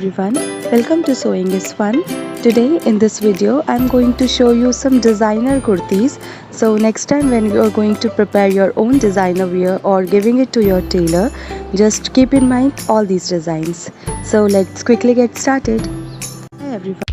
everyone, welcome to Sewing is Fun. Today in this video I am going to show you some designer kurtis. So next time when you are going to prepare your own designer wear or giving it to your tailor, just keep in mind all these designs. So let's quickly get started. Hi everyone.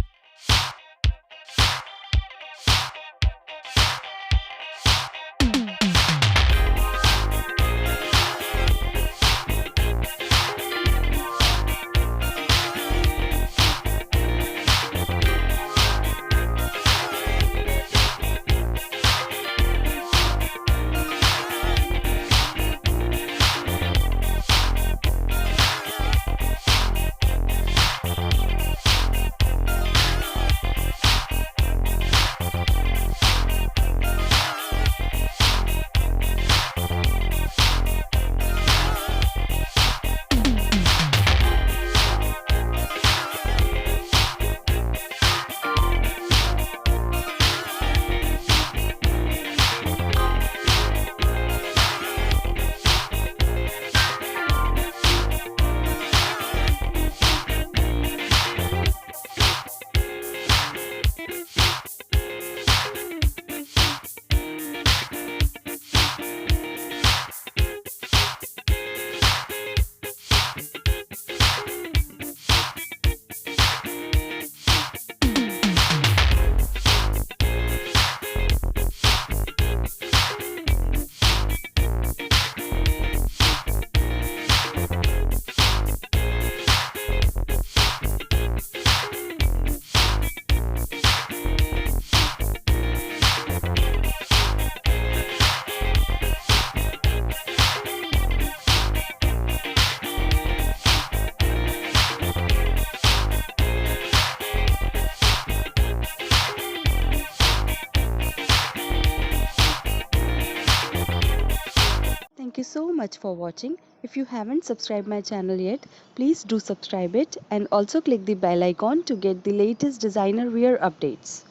Thank you so much for watching. If you haven't subscribed my channel yet, please do subscribe it and also click the bell icon to get the latest designer wear updates.